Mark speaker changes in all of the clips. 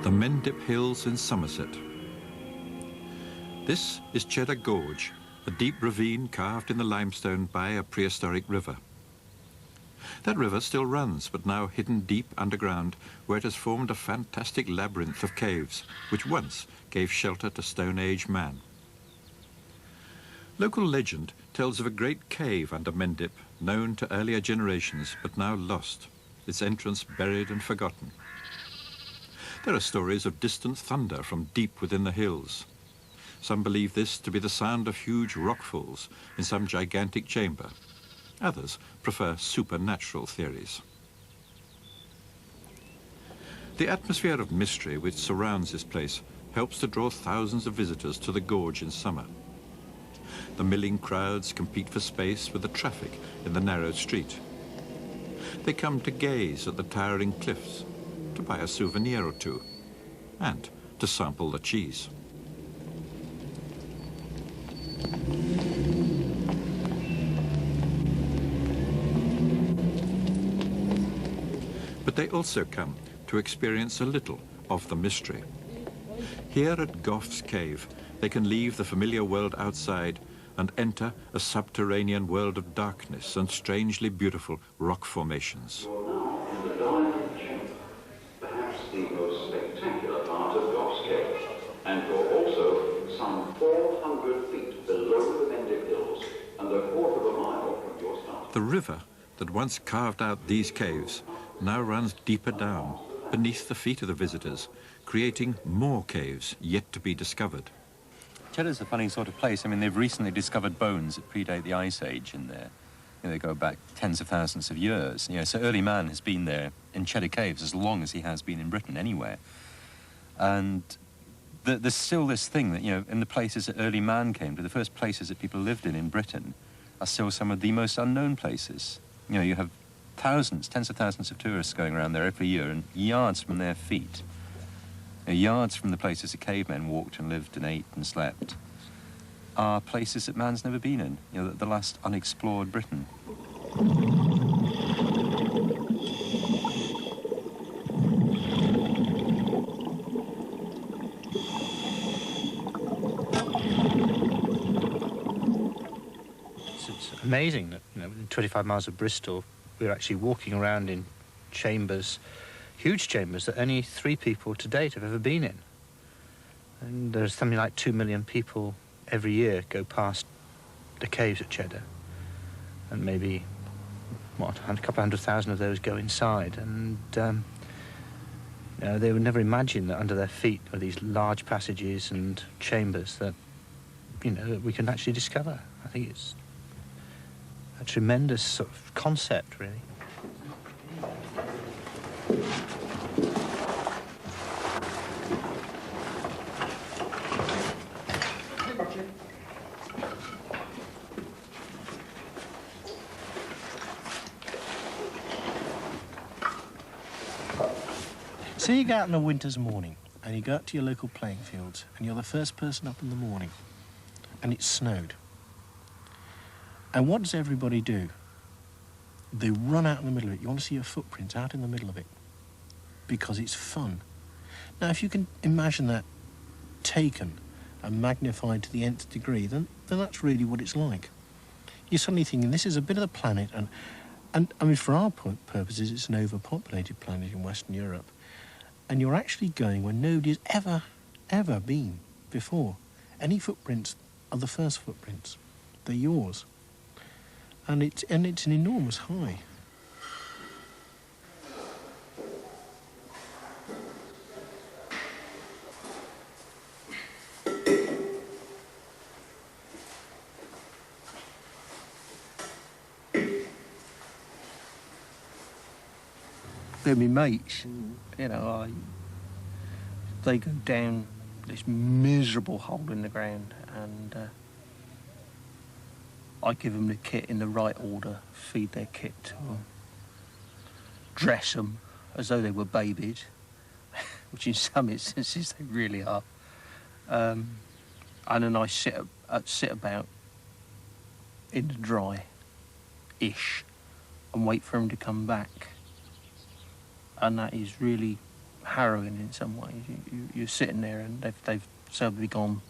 Speaker 1: the Mendip Hills in Somerset. This is Cheddar Gorge, a deep ravine carved in the limestone by a prehistoric river. That river still runs, but now hidden deep underground, where it has formed a fantastic labyrinth of caves, which once gave shelter to Stone Age man. Local legend tells of a great cave under Mendip, known to earlier generations, but now lost, its entrance buried and forgotten. There are stories of distant thunder from deep within the hills. Some believe this to be the sound of huge rockfalls in some gigantic chamber. Others prefer supernatural theories. The atmosphere of mystery which surrounds this place helps to draw thousands of visitors to the gorge in summer. The milling crowds compete for space with the traffic in the narrow street. They come to gaze at the towering cliffs, to buy a souvenir or two, and to sample the cheese. But they also come to experience a little of the mystery. Here at Goff's Cave, they can leave the familiar world outside and enter a subterranean world of darkness and strangely beautiful rock formations.
Speaker 2: You're now in the diamond chamber, perhaps the most spectacular part of Goff's Cave, and you're also some 400 feet below the Mendip Hills and a quarter of a mile from your start.
Speaker 1: The river that once carved out these caves now runs deeper down, beneath the feet of the visitors, creating more caves yet to be discovered.
Speaker 3: Cheddar's a funny sort of place. I mean, they've recently discovered bones that predate the Ice Age in there. You know, they go back tens of thousands of years. You know, so early man has been there in Cheddar Caves as long as he has been in Britain anywhere. And there's still this thing that, you know, in the places that early man came to, the first places that people lived in Britain, are still some of the most unknown places. You know, you have thousands, tens of thousands of tourists going around there every year, and yards from their feet, you know, yards from the places that cavemen walked and lived and ate and slept, are places that man's never been in, you know, the last unexplored Britain.
Speaker 4: It's amazing that, you know, within 25 miles of Bristol, we're actually walking around in chambers, huge chambers that only 3 people to date have ever been in. And there's something like 2 million people every year go past the caves at Cheddar. And maybe, what, a couple 100,000 of those go inside. And, you know, they would never imagine that under their feet are these large passages and chambers that, you know, that we can actually discover. I think it's a tremendous sort of concept, really.
Speaker 5: So you go out on a winter's morning and you go out to your local playing fields and you're the first person up in the morning and it's snowed. And what does everybody do? They run out in the middle of it. You want to see your footprints out in the middle of it because it's fun. Now, if you can imagine that taken and magnified to the nth degree, then that's really what it's like. You're suddenly thinking, this is a bit of the planet, and I mean, for our purposes, it's an overpopulated planet in Western Europe, and you're actually going where nobody's ever been before. Any footprints are the first footprints. They're yours. And it's an enormous high.
Speaker 6: They're my mates, you know, they go down this miserable hole in the ground and I give them the kit in the right order, feed their kit to them, dress them as though they were babies, which in some instances they really are, and then I sit about in the dry-ish and wait for them to come back. And that is really harrowing in some ways. You're sitting there and they've suddenly gone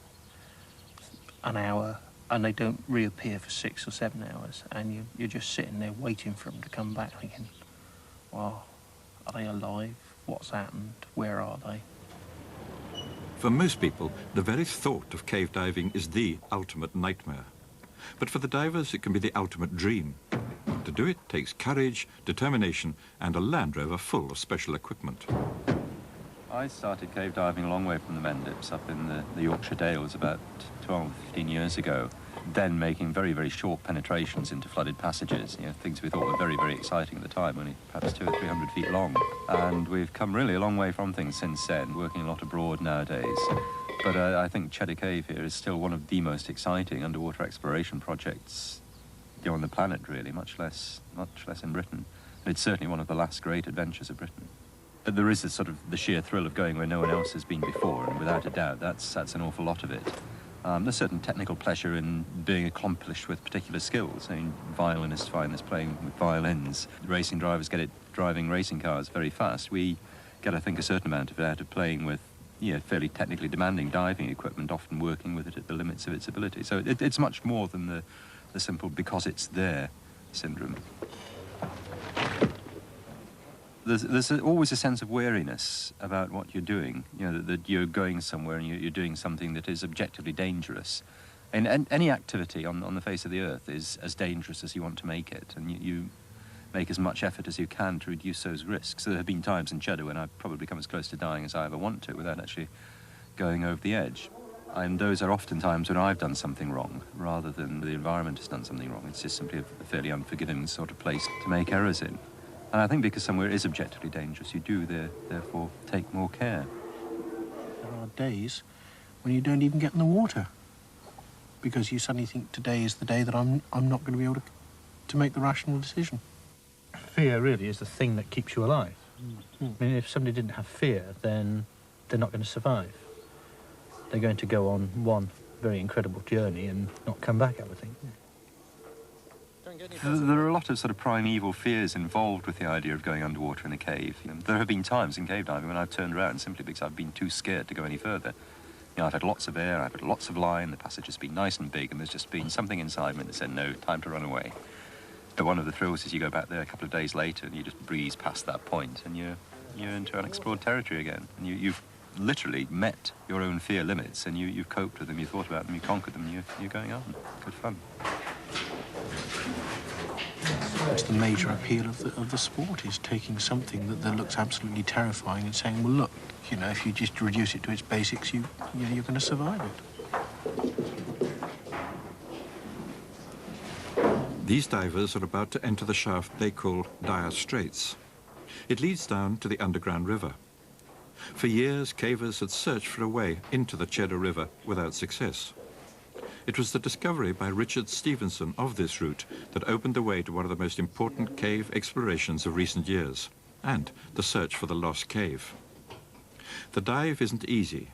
Speaker 6: an hour and they don't reappear for 6 or 7 hours, and you're just sitting there waiting for them to come back thinking, well, are they alive? What's happened? Where are they?
Speaker 1: For most people, the very thought of cave diving is the ultimate nightmare. But for the divers, it can be the ultimate dream. To do it takes courage, determination, and a Land Rover full of special equipment.
Speaker 3: I started cave diving a long way from the Mendips, up in the Yorkshire Dales about 12, 15 years ago, then making very, very short penetrations into flooded passages, things we thought were very, very exciting at the time, only perhaps 200 or 300 feet long. And we've come really a long way from things since then, working a lot abroad nowadays. But I think Cheddar Cave here is still one of the most exciting underwater exploration projects on the planet, really, much less in Britain. And it's certainly one of the last great adventures of Britain. But there is the sheer thrill of going where no one else has been before, and without a doubt, that's an awful lot of it. There's certain technical pleasure in being accomplished with particular skills. I mean, violinists find this playing with violins. Racing drivers get it driving racing cars very fast. We get, I think, a certain amount of it out of playing with fairly technically demanding diving equipment, often working with it at the limits of its ability. So it's much more than the simple because it's there syndrome. There's always a sense of wariness about what you're doing, that you're going somewhere and you're doing something that is objectively dangerous. And any activity on the face of the earth is as dangerous as you want to make it, and you make as much effort as you can to reduce those risks. So there have been times in Cheddar when I've probably come as close to dying as I ever want to without actually going over the edge. And those are often times when I've done something wrong, rather than the environment has done something wrong. It's just simply a fairly unforgiving sort of place to make errors in. And I think because somewhere is objectively dangerous, you do therefore take more care.
Speaker 5: There are days when you don't even get in the water because you suddenly think today is the day that I'm not going to be able to make the rational decision.
Speaker 4: Fear really is the thing that keeps you alive. I mean, if somebody didn't have fear, then they're not going to survive. They're going to go on one very incredible journey and not come back, I would think.
Speaker 3: There are a lot of primeval fears involved with the idea of going underwater in a cave. There have been times in cave diving when I've turned around simply because I've been too scared to go any further. I've had lots of air, I've had lots of line, the passage has been nice and big, and there's just been something inside me that said, no, time to run away. But one of the thrills is you go back there a couple of days later and you just breeze past that point and you're into unexplored territory again. And you've literally met your own fear limits and you've coped with them, you've thought about them, you've conquered them, and you're going on. Good fun.
Speaker 5: That's the major appeal of the sport, is taking something that looks absolutely terrifying and saying, well, look, if you just reduce it to its basics, you're going to survive it.
Speaker 1: These divers are about to enter the shaft they call Dire Straits. It leads down to the underground river. For years, cavers had searched for a way into the Cheddar River without success. It was the discovery by Richard Stevenson of this route that opened the way to one of the most important cave explorations of recent years, and the search for the lost cave. The dive isn't easy.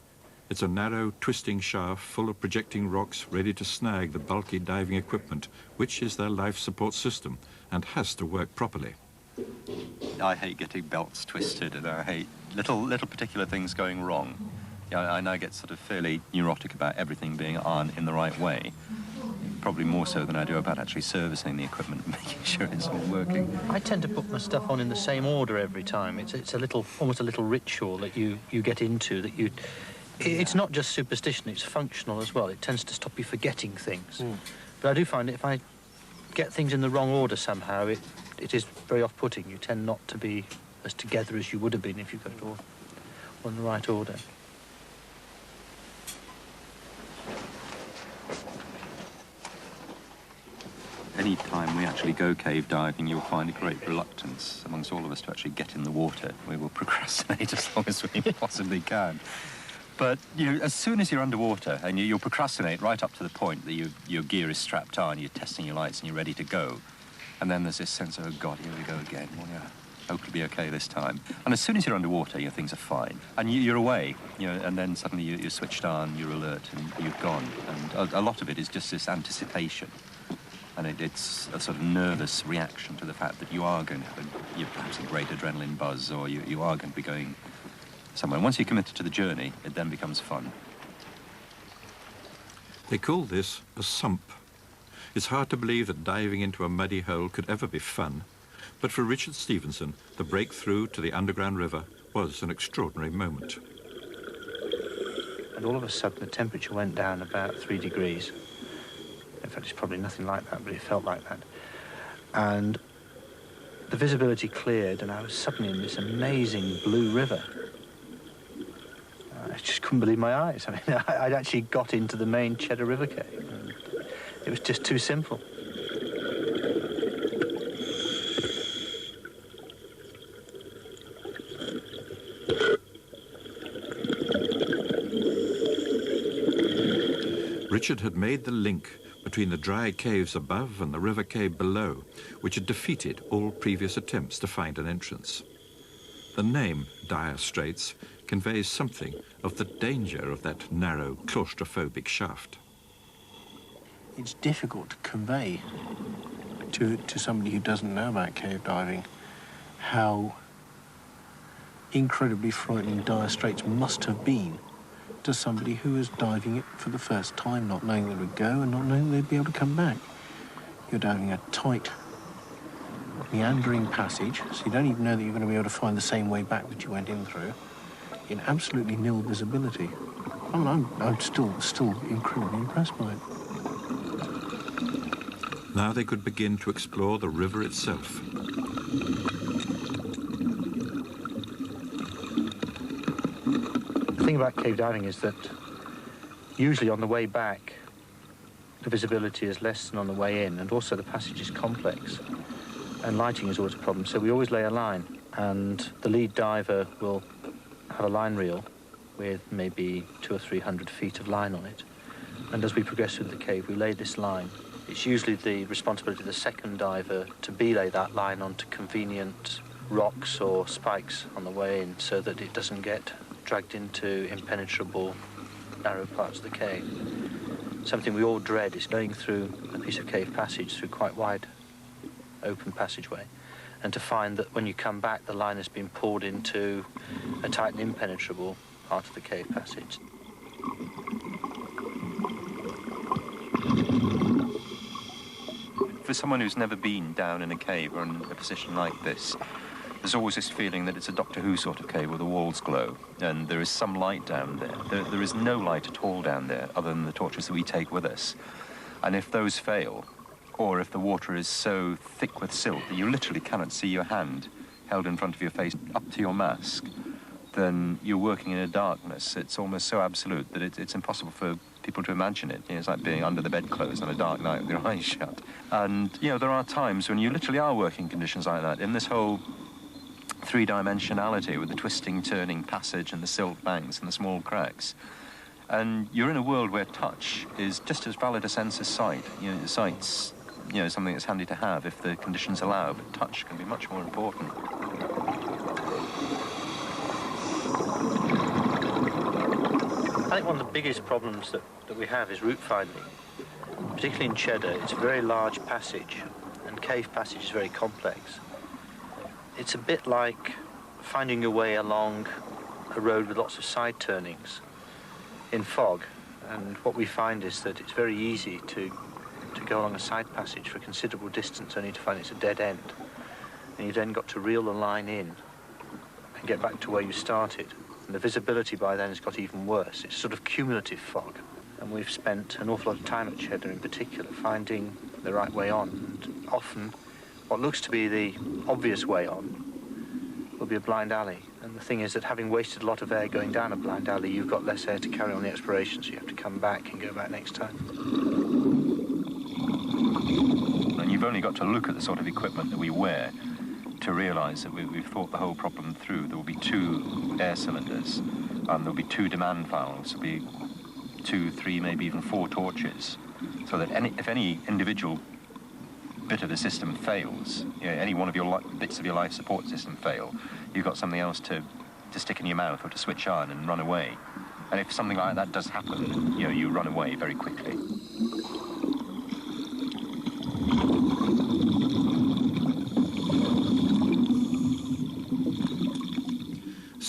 Speaker 1: It's a narrow, twisting shaft full of projecting rocks ready to snag the bulky diving equipment, which is their life support system and has to work properly.
Speaker 3: I hate getting belts twisted, and I hate little particular things going wrong. I now get fairly neurotic about everything being on in the right way. Probably more so than I do about actually servicing the equipment and making sure it's all working.
Speaker 4: I tend to put my stuff on in the same order every time. It's almost a little ritual that you get into, that you... It's not just superstition, it's functional as well. It tends to stop you forgetting things. But I do find that if I get things in the wrong order somehow, it is very off-putting. You tend not to be as together as you would have been if you got it all in the right order.
Speaker 3: Any time we actually go cave diving, you'll find a great reluctance amongst all of us to actually get in the water. We will procrastinate as long as we possibly can. But as soon as you're underwater, and you'll procrastinate right up to the point that your gear is strapped on, you're testing your lights and you're ready to go. And then there's this sense of, oh God, here we go again. Well, yeah, hope to be okay this time. And as soon as you're underwater, things are fine. And you're away, and then suddenly you're switched on, you're alert, and you've gone. And a lot of it is just this anticipation. And it's a sort of nervous reaction to the fact that you are going to have perhaps a great adrenaline buzz, or you are going to be going somewhere. Once you're committed to the journey, it then becomes fun.
Speaker 1: They call this a sump. It's hard to believe that diving into a muddy hole could ever be fun, but for Richard Stevenson, the breakthrough to the underground river was an extraordinary moment.
Speaker 4: And all of a sudden the temperature went down about 3 degrees. In fact, it's probably nothing like that, but it felt like that. And the visibility cleared, and I was suddenly in this amazing blue river. I just couldn't believe my eyes. I mean, I'd actually got into the main Cheddar River cave. And it was just too simple.
Speaker 1: Richard had made the link between the dry caves above and the river cave below, which had defeated all previous attempts to find an entrance. The name Dire Straits conveys something of the danger of that narrow, claustrophobic shaft.
Speaker 5: It's difficult to convey to somebody who doesn't know about cave diving how incredibly frightening Dire Straits must have been to somebody who was diving it for the first time, not knowing that it would go and not knowing they'd be able to come back. You're diving a tight, meandering passage, so you don't even know that you're going to be able to find the same way back that you went in through, in absolutely nil visibility. I'm still incredibly impressed by it.
Speaker 1: Now they could begin to explore the river itself.
Speaker 4: The thing about cave diving is that usually on the way back, the visibility is less than on the way in, and also the passage is complex, and lighting is always a problem. So we always lay a line, and the lead diver will have a line reel with maybe 200 or 300 feet of line on it. And as we progress through the cave, we lay this line. It's usually the responsibility of the second diver to belay that line onto convenient rocks or spikes on the way in so that it doesn't get dragged into impenetrable, narrow parts of the cave. Something we all dread is going through a piece of cave passage through quite wide, open passageway, and to find that when you come back, the line has been pulled into a tight and impenetrable part of the cave passage.
Speaker 3: For someone who's never been down in a cave or in a position like this, there's always this feeling that it's a Doctor Who sort of cave where the walls glow and there is some light down there. There is no light at all down there other than the torches that we take with us. And if those fail, or if the water is so thick with silt that you literally cannot see your hand held in front of your face up to your mask, then you're working in a darkness. It's almost so absolute that it's impossible for people to imagine it. You know, it's like being under the bedclothes on a dark night with your eyes shut. And, you know, there are times when you literally are working conditions like that. In this whole three-dimensionality with the twisting, turning passage and the silt banks and the small cracks. And you're in a world where touch is just as valid a sense as sight. You know, sight's, you know, something that's handy to have if the conditions allow, but touch can be much more important.
Speaker 4: I think one of the biggest problems that we have is route finding. Particularly in Cheddar, it's a very large passage, and cave passage is very complex. It's a bit like finding your way along a road with lots of side turnings in fog, and what we find is that it's very easy to go along a side passage for a considerable distance only to find it's a dead end. And you've then got to reel the line in and get back to where you started. And the visibility by then has got even worse. It's sort of cumulative fog. And we've spent an awful lot of time at Cheddar in particular finding the right way on. And often what looks to be the obvious way on will be a blind alley. And the thing is that having wasted a lot of air going down a blind alley, you've got less air to carry on the exploration, so you have to come back and go back next time.
Speaker 3: And you've only got to look at the sort of equipment that we wear to realise that we've thought the whole problem through. There will be 2 air cylinders, and there'll be 2 demand valves, there'll be 2, 3, maybe even 4 torches, so that if any individual bit of the system fails, you know, any one of your bits of your life support system fail, you've got something else to stick in your mouth or to switch on and run away. And if something like that does happen, you know, you run away very quickly.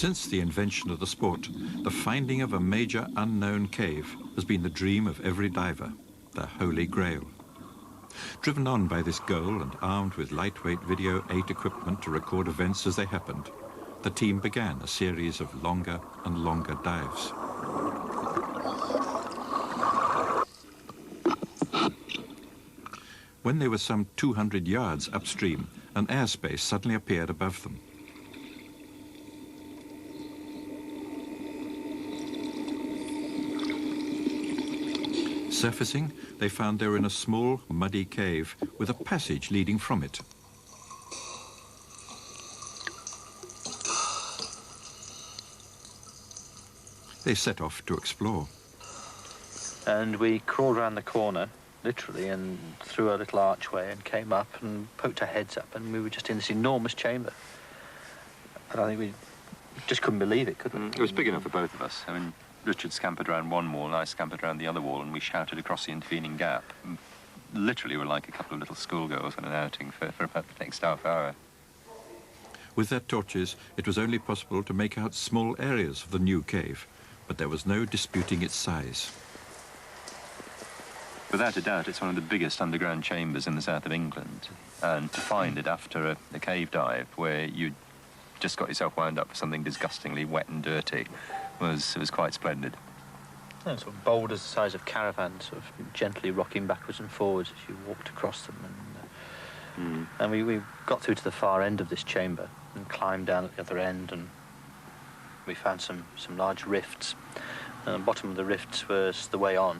Speaker 1: Since the invention of the sport, the finding of a major unknown cave has been the dream of every diver, the Holy Grail. Driven on by this goal and armed with lightweight Video 8 equipment to record events as they happened, the team began a series of longer and longer dives. When they were some 200 yards upstream, an airspace suddenly appeared above them. Surfacing, they found they were in a small, muddy cave with a passage leading from it. They set off to explore.
Speaker 4: And we crawled around the corner, literally, and through a little archway and came up and poked our heads up, and we were just in this enormous chamber. And I think we just couldn't believe it, could we?
Speaker 3: It was big enough for both of us. I mean, Richard scampered around one wall and I scampered around the other wall, and we shouted across the intervening gap. Literally, we're like a couple of little schoolgirls on an outing for about the next half hour.
Speaker 1: With their torches, it was only possible to make out small areas of the new cave, but there was no disputing its size.
Speaker 3: Without a doubt, it's one of the biggest underground chambers in the south of England. And to find it after a cave dive where you just got yourself wound up for something disgustingly wet and dirty was quite splendid.
Speaker 4: Yeah, sort of boulders the size of caravans, sort of gently rocking backwards and forwards as you walked across them. And we got through to the far end of this chamber and climbed down at the other end, and we found some large rifts. And the bottom of the rifts was the way on.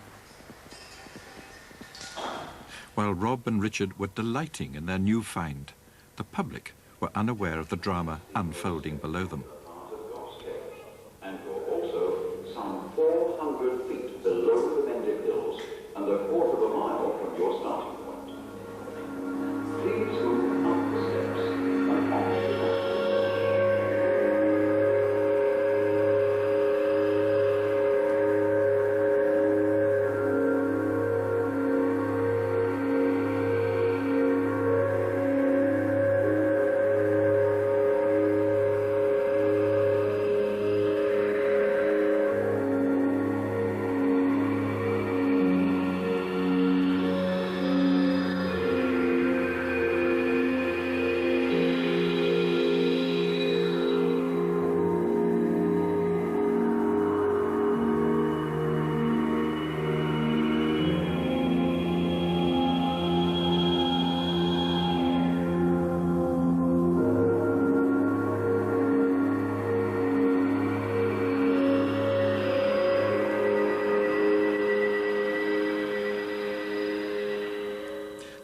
Speaker 1: While Rob and Richard were delighting in their new find, the public were unaware of the drama unfolding below them.
Speaker 2: And for also some 400 feet below the Mendip Hills and a quarter of a mile from your starting point. Please move up the steps and on to the top.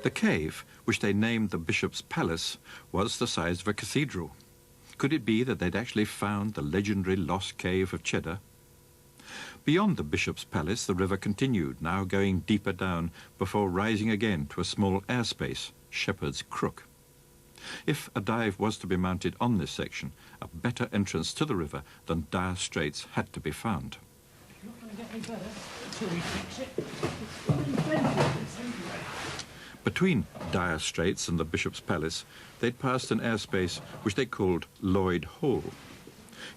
Speaker 1: The cave, which they named the Bishop's Palace, was the size of a cathedral. Could it be that they'd actually found the legendary lost cave of Cheddar? Beyond the Bishop's Palace, the river continued, now going deeper down, before rising again to a small airspace, Shepherd's Crook. If a dive was to be mounted on this section, a better entrance to the river than Dire Straits had to be found.
Speaker 5: It's not going to get any better until we fix it. It's plenty of this anyway.
Speaker 1: Between Dire Straits and the Bishop's Palace, they'd passed an airspace which they called Lloyd Hall.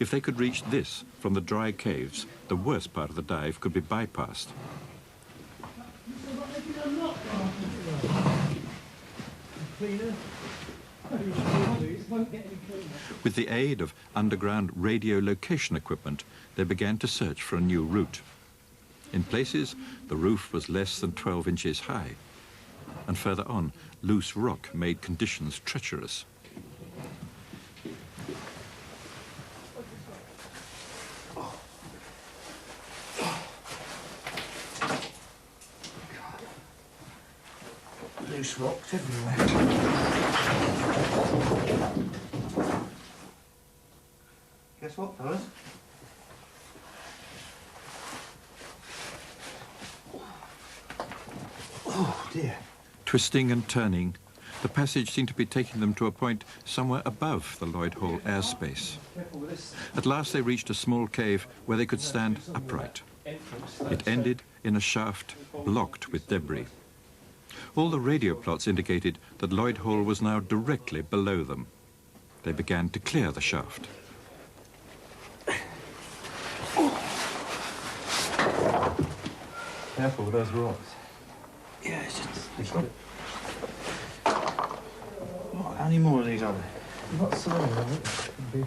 Speaker 1: If they could reach this from the dry caves, the worst part of the dive could be bypassed. With the aid of underground radio location equipment, they began to search for a new route. In places, the roof was less than 12 inches high, and further on, loose rock made conditions treacherous.
Speaker 5: Loose rocks everywhere.
Speaker 4: Guess what, fellas?
Speaker 5: Oh, dear.
Speaker 1: Twisting and turning, the passage seemed to be taking them to a point somewhere above the Lloyd Hall airspace. At last they reached a small cave where they could stand upright. It ended in a shaft blocked with debris. All the radio plots indicated that Lloyd Hall was now directly below them. They began to clear the shaft.
Speaker 3: Careful with those rocks.
Speaker 5: Yeah, it's just... How many more of these are there?
Speaker 3: Not so many, I think. It'd be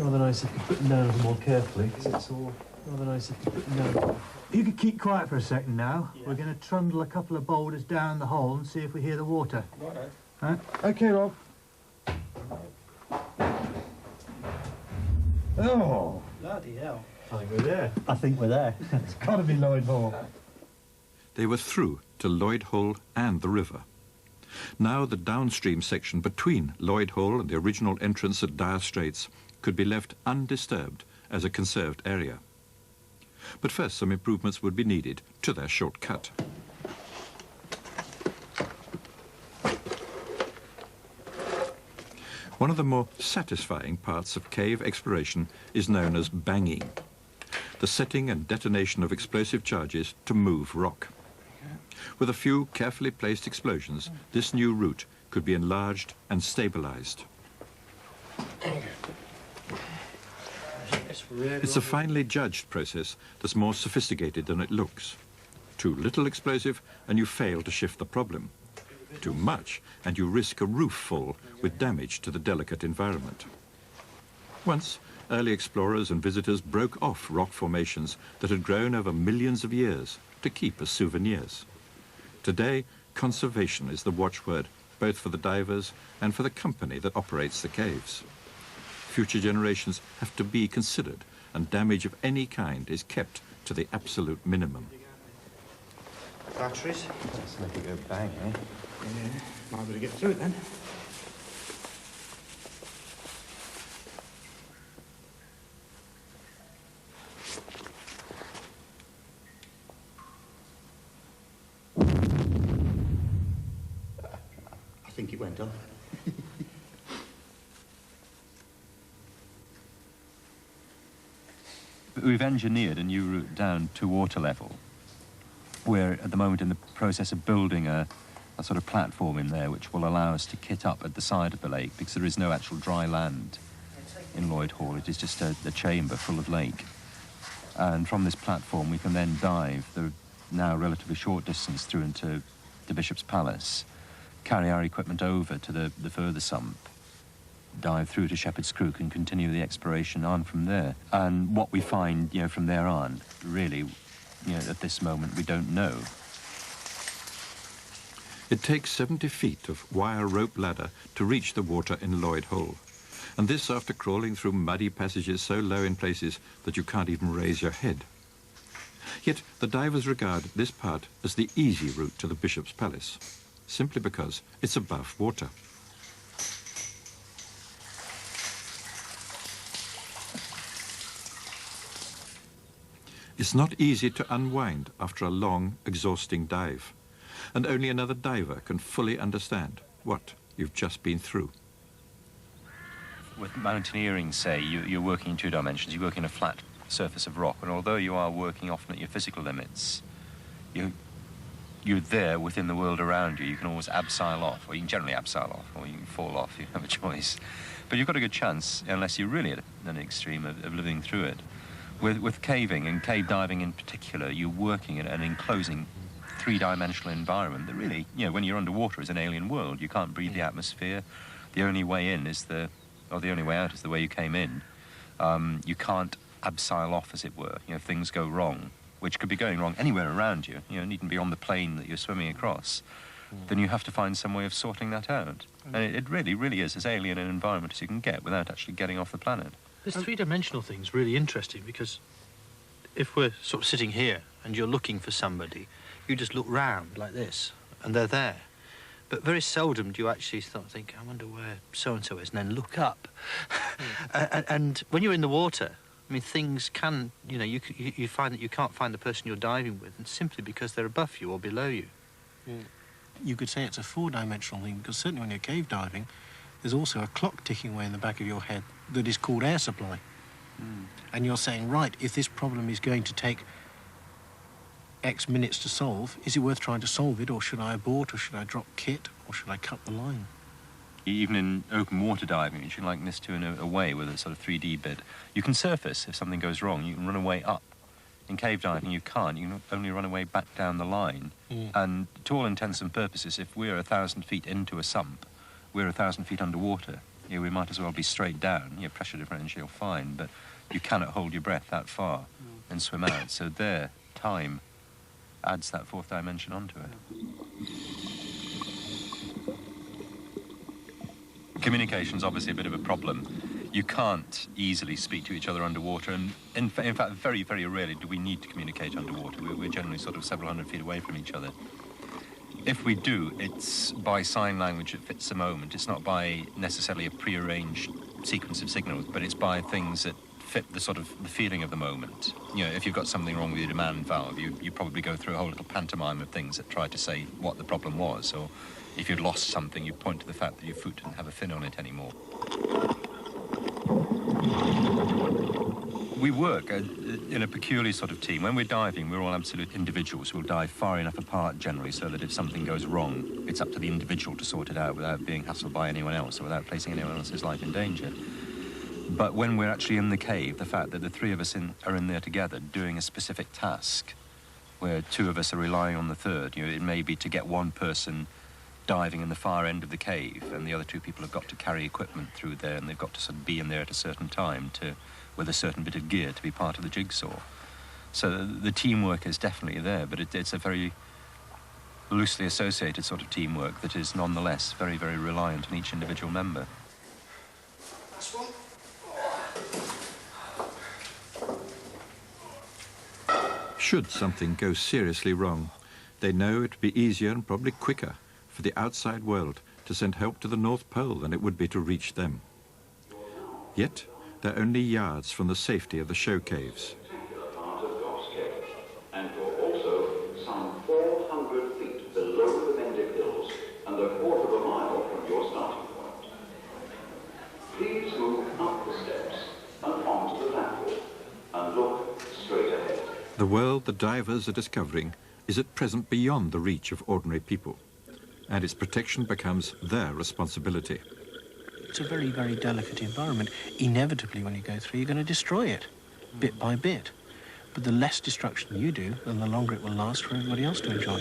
Speaker 3: rather nice if you put them down more carefully, because it's all rather nice if you put them down.
Speaker 7: You could keep quiet for a second now.
Speaker 5: Yeah.
Speaker 7: We're going to trundle a couple of boulders down the hole and see if we hear the water.
Speaker 5: Righto.
Speaker 7: Huh? OK, Rob. Oh,
Speaker 5: Bloody hell.
Speaker 7: I think we're there.
Speaker 5: I think we're there.
Speaker 7: It's got to be Lloyd Hall.
Speaker 1: They were through to Lloyd Hole and the river. Now the downstream section between Lloyd Hole and the original entrance at Dire Straits could be left undisturbed as a conserved area. But first some improvements would be needed to their shortcut. One of the more satisfying parts of cave exploration is known as banging, the setting and detonation of explosive charges to move rock. With a few carefully placed explosions, this new route could be enlarged and stabilized. It's a finely judged process that's more sophisticated than it looks. Too little explosive and you fail to shift the problem. Too much and you risk a roof fall with damage to the delicate environment. Once, early explorers and visitors broke off rock formations that had grown over millions of years to keep as souvenirs. Today, conservation is the watchword, both for the divers and for the company that operates the caves. Future generations have to be considered, and damage of any kind is kept to the absolute minimum.
Speaker 5: Batteries?
Speaker 3: Let's make it go bang, eh?
Speaker 5: Yeah, might be able to get through it then. I think it went off.
Speaker 3: We've engineered a new route down to water level. We're at the moment in the process of building a sort of platform in there which will allow us to kit up at the side of the lake because there is no actual dry land in Lloyd Hall. It is just a chamber full of lake. And from this platform we can then dive the now relatively short distance through into the Bishop's Palace, carry our equipment over to the further sump, dive through to Shepherd's Crook and continue the exploration on from there. And what we find, you know, from there on, really, you know, at this moment, we don't know.
Speaker 1: It takes 70 feet of wire rope ladder to reach the water in Lloyd Hole. And this after crawling through muddy passages so low in places that you can't even raise your head. Yet the divers regard this part as the easy route to the Bishop's Palace, simply because it's above water. It's not easy to unwind after a long, exhausting dive, and only another diver can fully understand what you've just been through.
Speaker 3: With mountaineering, say, you're working in two dimensions. You work in a flat surface of rock, and although you are working often at your physical limits, you're there within the world around you. You can always abseil off, or you can generally abseil off, or you can fall off. You have a choice. But you've got a good chance, unless you're really at an extreme, of living through it. With caving, and cave diving in particular, you're working in an enclosing three-dimensional environment that really, you know, when you're underwater is an alien world. You can't breathe the atmosphere. The only way in is the only way out is the way you came in. You can't abseil off, as it were. You know, if things go wrong, which could be going wrong anywhere around you, you know, needn't be on the plane that you're swimming across, then you have to find some way of sorting that out. And it really, really is as alien an environment as you can get without actually getting off the planet.
Speaker 4: This three-dimensional thing's really interesting because if we're sort of sitting here and you're looking for somebody, you just look round like this and they're there. But very seldom do you actually think, I wonder where so-and-so is, and then look up. And when you're in the water, I mean, things can, you know, you find that you can't find the person you're diving with, and simply because they're above you or below you.
Speaker 5: You could say it's a four-dimensional thing, because certainly when you're cave diving, there's also a clock ticking away in the back of your head that is called air supply. And you're saying, right, if this problem is going to take X minutes to solve, is it worth trying to solve it, or should I abort, or should I drop kit, or should I cut the line?
Speaker 3: Even in open water diving, which you liken this to in a way with a sort of 3D bit, you can surface if something goes wrong. You can run away up. In cave diving, you can't. You can only run away back down the line. And to all intents and purposes, if we're 1,000 feet into a sump, we're 1,000 feet underwater. We might as well be straight down. Pressure differential, fine, but you cannot hold your breath that far and swim out. So there, time adds that fourth dimension onto it. Communication's obviously a bit of a problem. You can't easily speak to each other underwater, and in fact, very, very rarely do we need to communicate underwater. We're generally sort of several hundred feet away from each other. If we do, it's by sign language that fits the moment. It's not by necessarily a prearranged sequence of signals, but it's by things that fit the sort of the feeling of the moment. If you've got something wrong with your demand valve, you probably go through a whole little pantomime of things that try to say what the problem was, or if you'd lost something, you point to the fact that your foot didn't have a fin on it anymore. We work in a peculiar sort of team. When we're diving, we're all absolute individuals. We'll dive far enough apart, generally, so that if something goes wrong, it's up to the individual to sort it out without being hassled by anyone else or without placing anyone else's life in danger. But when we're actually in the cave, the fact that the three of us are in there together doing a specific task, where two of us are relying on the third, it may be to get one person diving in the far end of the cave, and the other two people have got to carry equipment through there, and they've got to sort of be in there at a certain time with a certain bit of gear to be part of the jigsaw. So the teamwork is definitely there, but it's a very loosely associated sort of teamwork that is nonetheless very, very reliant on each individual member.
Speaker 1: Should something go seriously wrong, they know it would be easier and probably quicker for the outside world to send help to the North Pole than it would be to reach them. Yet, they're only yards from the safety of the show caves.
Speaker 2: Part of Goss Cave, and for also some 400 feet below the Mendip Hills and a quarter of a mile from your starting point. Please move up the steps and onto the platform and look straight ahead.
Speaker 1: The world the divers are discovering is at present beyond the reach of ordinary people, and its protection becomes their responsibility.
Speaker 5: It's a very, very delicate environment. Inevitably, when you go through, you're going to destroy it, bit by bit. But the less destruction you do, then the longer it will last for everybody else to enjoy.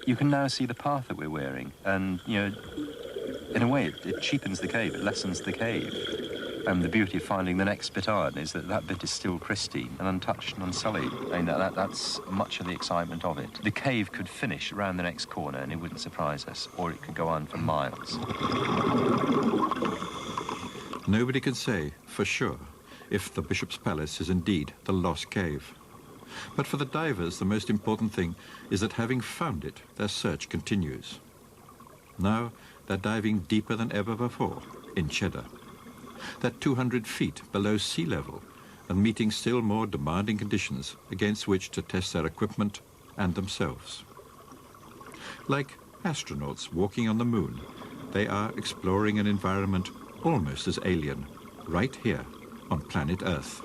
Speaker 3: You can now see the path that we're wearing, and, in a way, it cheapens the cave, it lessens the cave. And the beauty of finding the next bit on is that that bit is still pristine and untouched and unsullied. I mean, that's much of the excitement of it. The cave could finish around the next corner and it wouldn't surprise us, or it could go on for miles.
Speaker 1: Nobody can say for sure if the Bishop's Palace is indeed the lost cave. But for the divers, the most important thing is that having found it, their search continues. Now they're diving deeper than ever before in Cheddar. They're 200 feet below sea level and meeting still more demanding conditions against which to test their equipment and themselves. Like astronauts walking on the moon, they are exploring an environment almost as alien right here on planet Earth.